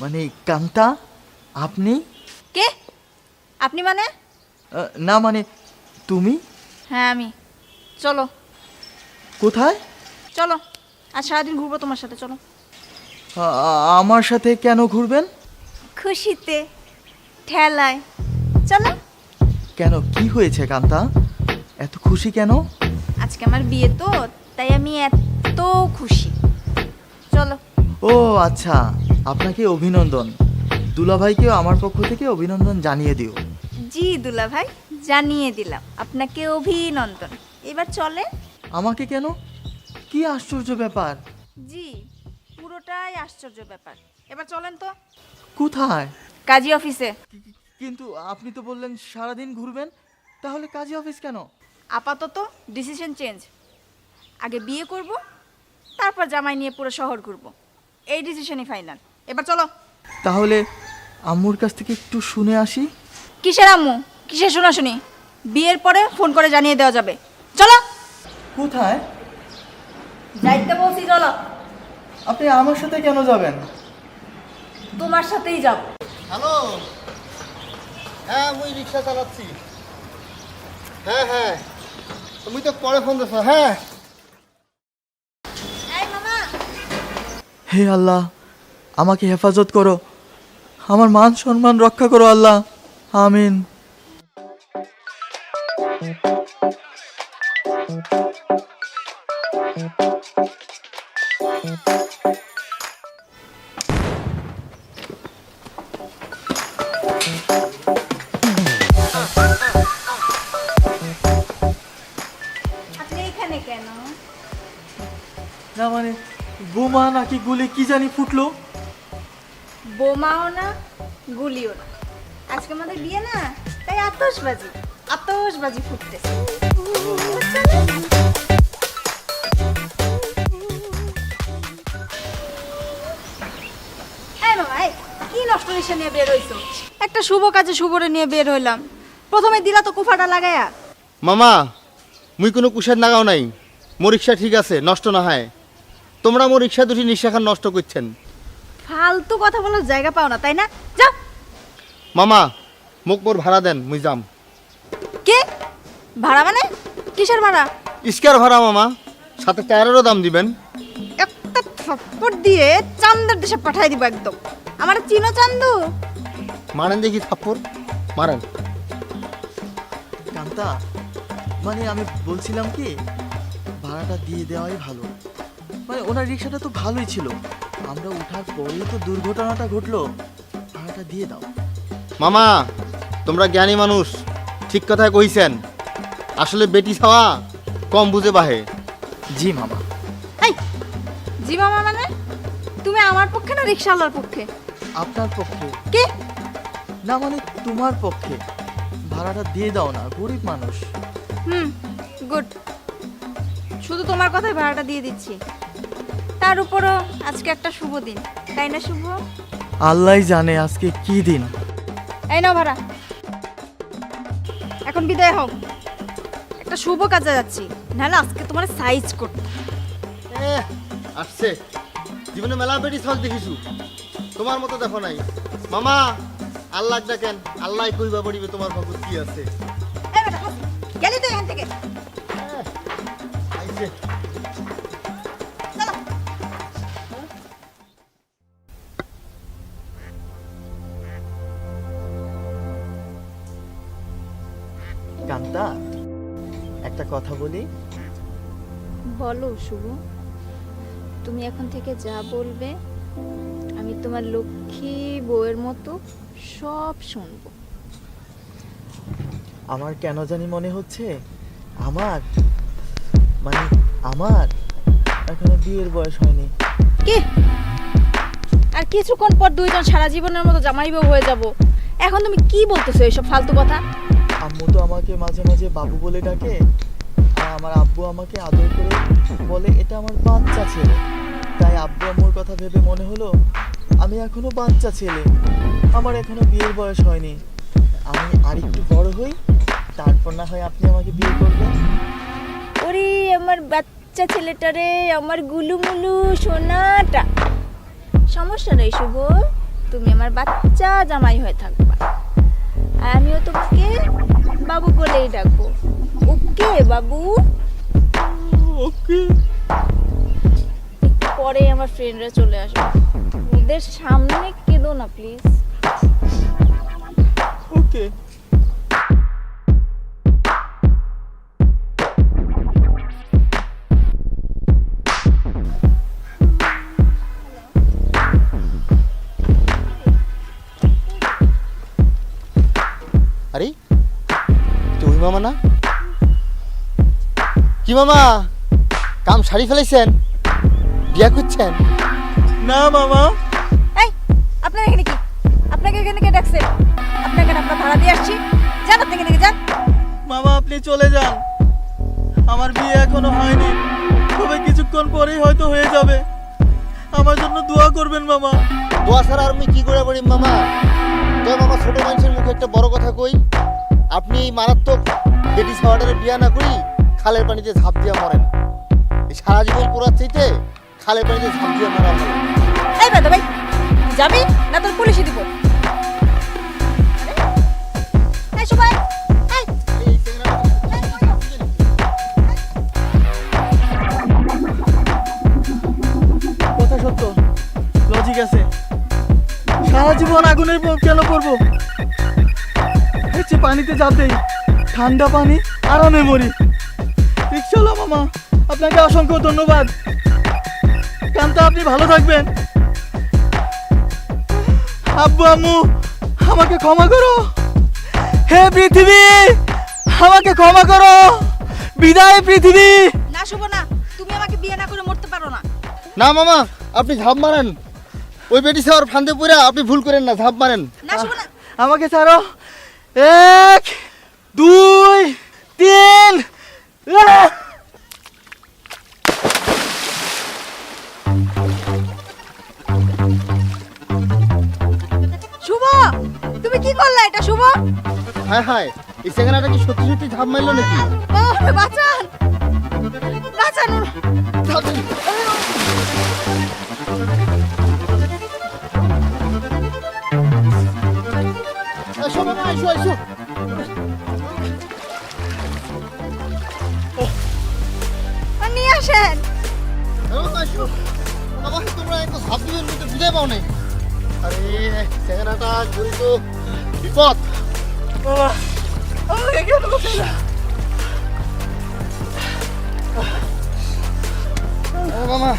মানে কান্তা, আপনি? কে আপনি মানে? না মানে তুমি। হ্যাঁ আমি। চলো। কোথায়? চলো, আজ সারাদিন ঘুরবো তোমার সাথে, চলো। আমার সাথে কেন ঘুরবেন? খুশিতে, ঠেলায়, চলো। কেন, কি হয়েছে কান্তা, এত খুশি কেন? আজকে আমার বিয়ে তো, তাই আমি এত খুশি। চলো। ও আচ্ছা, আপনাকে অভিনন্দন। দুলাভাইকেও আমার পক্ষ থেকে অভিনন্দন জানিয়ে দিও। জি দুলা ভাই, জানিয়ে দিলাম আপনাকে অভিনন্দন। এবার চলে। আমাকে কেন? কি আশ্চর্য ব্যাপার। জি, পুরোটাই আশ্চর্য ব্যাপার। এবার চলেন তো। কোথায়? কাজী অফিসে। কিন্তু আপনি তো বললেন সারাদিন ঘুরবেন, তাহলে কাজী অফিস কেন? আপাতত ডিসিশন চেঞ্জ। আগে বিয়ে করব, তারপর জামাই নিয়ে পুরো শহর ঘুরবো। এই ডিসিশনই ফাইনাল। এবার চলো। তাহলে আম্মুর কাছ থেকে একটু শুনে আসি। কিসের আম্মু, কিসের শোনাশুনি? বিয়ের পরে ফোন করে জানিয়ে দেওয়া যাবে। চলো। কোথায়? যাইতে বলছি, চলো। আপনি আমার সাথে কেন যাবেন? তোমার সাথেই যাব। হ্যালো, হ্যাঁ মুই রিক্সা চালাচ্ছি। হ্যাঁ হ্যাঁ, তুমি তো পরে ফোন দিছো। হ্যাঁ এই মামা। হে আল্লাহ, আমাকে হেফাজত করো, আমার মান সম্মান রক্ষা করো আল্লাহ, আমিন। আপনি এখানে কেন? না মানে বোমা নাকি গুলি কি জানি ফুটলো। বোমাও না, গুলিও না। আজকে আমাদের বিয়ে না, তাই আতশবাজি আতশবাজি ফুটতেছে। এই মামা, এই কি নষ্ট রিক্সা নিয়ে বের হইছো? একটা শুভ কাজে শুভরে নিয়ে বের হইলাম, প্রথমে দিলা তো কুফাটা লাগায়া। মামা, মুই কোনো কুশের নাগাও নাই। মোর রিক্সা ঠিক আছে, নষ্ট না হয়। তোমরা মোর রিক্সা দুটি নিঃশাখান নষ্ট করছেন। ফালতু কথা বলার জায়গা পাও না, তাই না? যাও। মামা, মোক মোর ভাড়া দেন, মুই যাম। কে ভাড়া মানে? কিসের ভাড়া? ইস্কার ভাড়া মামা, সাথে টায়ারেরও দাম দিবেন। একটা থাপ্পড় দিয়ে চান্দের দেশে পাঠাই দিব একদম। আমার চিনো চান্দু? মারেন দেখি থাপ্পড়, মারেন। কান্তা, মানে আমি বলছিলাম কি, ভাড়াটা দিয়ে দেওয়াই ভালো। মানে ওনার রিক্সাটা তো ভালোই ছিল, আমরা ওঠার পরেই তো দুর্ঘটনাটা ঘটলো, ভাড়াটা দিয়ে দাও। মামা, তোমরা জ্ঞানী মানুষ, ঠিক কথাই কইছেন। আসলে বেটি ছাওয়া কম বুঝে বাহে। জি মামা। এই জি মামা মানে? তুমি আমার পক্ষে না রিক্সাওয়ালার পক্ষে? আপনার পক্ষে। কে? না মানে তোমার পক্ষে, ভাড়াটা দিয়ে দাও না, গরিব মানুষ। গুড। শুধু তোমার কথাই ভাড়াটা দিয়ে দিচ্ছি। তার উপরও আজকে একটা শুভ দিন, তাই না শুভ? আল্লাহ জানে আজকে কি দিন। এই নাও ভাড়া, এখন বিদায় হও। একটা শুভ কাজে যাচ্ছি, নাহলে আজকে তোমার সাইজ করতে। আসছে, জীবনে মেলা বেটি ছাওয়াক দেখিছু, তোমার মতো দেখো নাই। মামা, আল্লাহ ডাকেন, আল্লাহ কইবা পড়িবে তোমার ভাগ্য কি আছে। এই বেটা, গেলি তো এখান থেকে। আইছে। চলো। কান্তা, একটা কথা বলি। বলো শুভ। তুমি এখন থেকে যা বলবে আমি তোমার লক্ষ্মী বউয়ের মতো সব শুনবো। আমার কেন জানি মনে হচ্ছে আমার আমার এখনো বিয়ের বয়স হয়নি। কি? আর কিছুক্ষণ পর দুইজন সারা জীবনের মতো জামাই বউ হয়ে যাব। এখন তুমি কি বলতেছো এইসব ফালতু কথা? আম্মু তো আমাকে মাঝে মাঝে বাবু বলে ডাকে, আর আমার আব্বু আমাকে আদর করে বলে এটা আমার বাচ্চা ছেলে। তাই আব্বু আম্মুর কথা ভেবে মনে হলো আমি এখনো বাচ্চা ছেলে, আমার এখনো বিয়ের বয়স হয়নি। আমি আরেকটু বড় হই, তারপর না হয় আপনি আমাকে বিয়ে করবেন। ওরে আমার বাচ্চা ছেলেটারে, আমার গুলুমুলু সোনাটা। সমস্যা নেই শুভ, তুমি আমার বাচ্চা জামাই হয়ে থাকবা, আর আমিও তোমাকে বাবু বলেই ডাকবো। ওকে বাবু? ওকে। একটু পরে আমার ফ্রেন্ডরা চলে আসবে, ওদের সামনে কেঁদো না প্লিজ। ওকে। আরে তুই মামা না? কি মামা, কাম সারি ফেলেছেন? বিয়া করছেন? না মামা। এই, আপনার এখানে কি? আপনাকে এখানে কে ডাকছে? আপনাকে আমরা ভাড়া দিয়ে আসছি, যান আপনি এখানে যান। মামা আপনি চলে যান, আমার বিয়ে এখনো হয়নি, তবে কিছুক্ষণ পরেই হয়তো হয়ে যাবে। আমার জন্য দোয়া করবেন মামা। দোয়া ছাড়া আর আমি কি করে বলি মামা? তো মামা, ছোট মানুষের মুখে একটা বড় কথা কই, আপনি এই মারাত্মক বেটি সাওয়াটারে বিয়া না করি খালের পানিতে ঝাঁপ দিয়ে মরেন। এই সারা জীবন পুরার চাইতে খালের পানিতে ঝাঁপ দিয়ে মরা ভালো। এই বেদা ভাই, তুই যাবি না তোর পুলিশে দিব? এই সবাই, এই এই চ্যাংড়াটা কথা সত্য, লজিক আছে। সারা জীবন আগুনের কেন পড়বো? হচ্ছে পানিতে ঝাঁপ দেই, ঠান্ডা পানি, আরামে মরি। রিকশাওয়ালা মামা, আপনাকে অসংখ্য ধন্যবাদ। কান্তা, আপনি ভালো থাকবেন। আব্বু আম্মু, আমাকে ক্ষমা করো। হে পৃথিবী, আমাকে ক্ষমা করো। বিদায় পৃথিবী। না শুভ না, তুমি আমাকে বিয়ে না করে মরতে পারো না। না মামা, আপনি ঝাঁপ মারেন। ওই বেটি সাওয়ার ফান্দে পুরা আপনি ভুল করেন না, ঝাঁপ মারেন। না শুভ না। আমাকে ছাড়ো। 1 2 3। শুভ, তুমি কি করলা এটা শুভ? হায় হায়, এই চ্যাংড়াটা কি সত্যি সত্যি ঝাঁপ মারলো নাকি? ও বাঁচান, বাঁচান। ঝাঁপ দিন। এসো মামা, এসো এসো। নিয়ে আসেন। এসো মামা, তোমরা একটু ঝাঁপ দিবেন মধ্যে বুঝে পাও নাই। আরে চ্যাংড়াটা জড়িত বিপদ। বাবা, আমাকে কেন বলছিস? মামা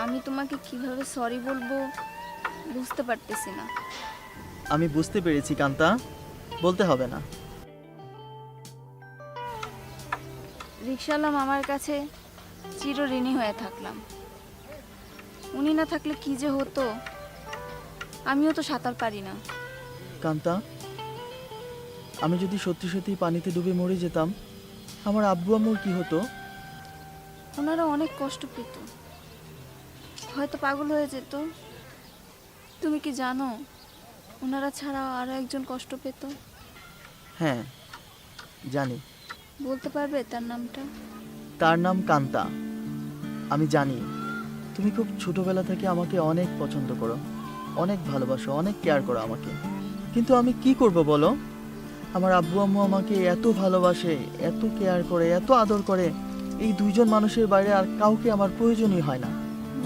আমি তোমাকে কিভাবে সরি বলবো বুঝতে পারতেছি না। আমি বুঝতে পেরেছি কান্তা, বলতে হবে না। রিকশাওয়ালা মামার কাছে চিরঋণী হয়ে থাকলাম। উনি না থাকলে কি যে হতো, আমিও তো সাঁতার পারি না। কান্তা, আমি যদি সত্যি সত্যি পানিতে ডুবে মরে যেতাম, আমার আব্বু আম্মুর কি হতো? ওনারা অনেক কষ্ট পেত, হয়তো পাগল হয়ে যেত। তুমি কি জানো ওনারা ছাড়া আরো একজন কষ্ট পেত? হ্যাঁ জানি। বলতে পারবে তার নামটা? তার নাম কান্তা। আমি জানি তুমি খুব ছোটবেলা থেকে আমাকে অনেক পছন্দ করো, অনেক ভালোবাসো, অনেক কেয়ার করো আমাকে। কিন্তু আমি কি করব বলো? আমার আব্বু আম্মু আমাকে এত ভালোবাসে, এত কেয়ার করে, এত আদর করে, এই দুইজন মানুষের বাইরে আর কাউকে আমার প্রয়োজনই হয় না।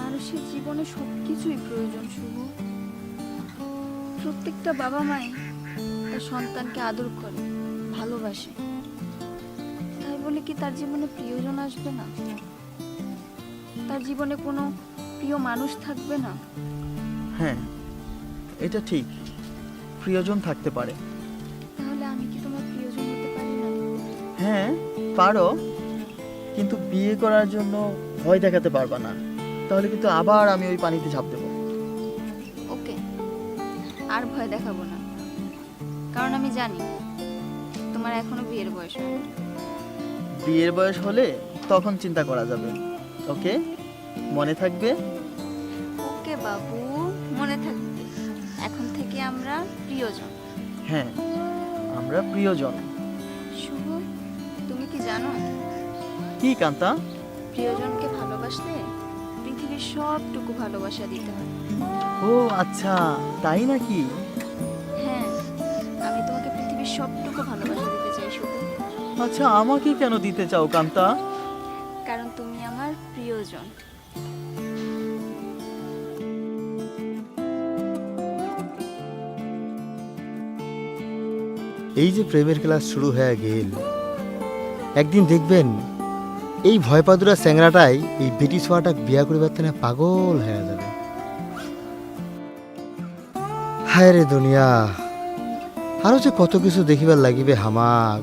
মানুষের জীবনে সব কিছুই প্রয়োজন শুভ। প্রত্যেকটা বাবা মাই তার সন্তানকে আদর করে, ভালোবাসে। তাই বলে কি তার জীবনে প্রিয়জন আসবে না? তার জীবনে কোনো প্রিয় মানুষ থাকবে না? হ্যাঁ, এটা ঠিক, প্রিয়জন থাকতে পারে। তাহলে আমি কি তোমার প্রিয়জন হতে পারি না? হ্যাঁ পারো, কিন্তু বিয়ে করার জন্য ভয় দেখাতে পারবা না, তাহলে কিন্তু আবার আমি ওই পানিতে ঝাঁপ দেবো। ওকে, আর ভয় দেখাবো না, কারণ আমি জানি তোমার এখনো বিয়ের বয়স হয়নি। বিয়ের বয়স হলে তখন চিন্তা করা যাবে। ওকে, মনে থাকবে? ওকে বাবু, মনে থাকবে। এখন থেকে আমরা প্রিয়জন। হ্যাঁ, আমরা প্রিয়জন। শুভ, তুমি কি জানো কি কান্তা? প্রিয়জনকে ভালোবাসলে পৃথিবীর সবটুকু ভালোবাসা দিতে হয়। ও আচ্ছা, তাই নাকি? হ্যাঁ, আমি তোমাকে পৃথিবীর সবটুকু ভালোবাসা দিতে চাই শুভ। আচ্ছা, আমাকে কেন দিতে চাও কান্তা? কারণ তুমি আমার প্রিয়জন। এই যে প্রেমের ক্লাস শুরু হয়ে গেল, একদিন দেখবেন এই ভয়পাদুরা চ্যাংরাটাই এই বেটি ছোয়াটা বিয়া করিবার তেনে পাগল হয়ে যাবে। হায় রে দুনিয়া, আরো যে কত কিছু দেখিবার লাগিবে হামাক।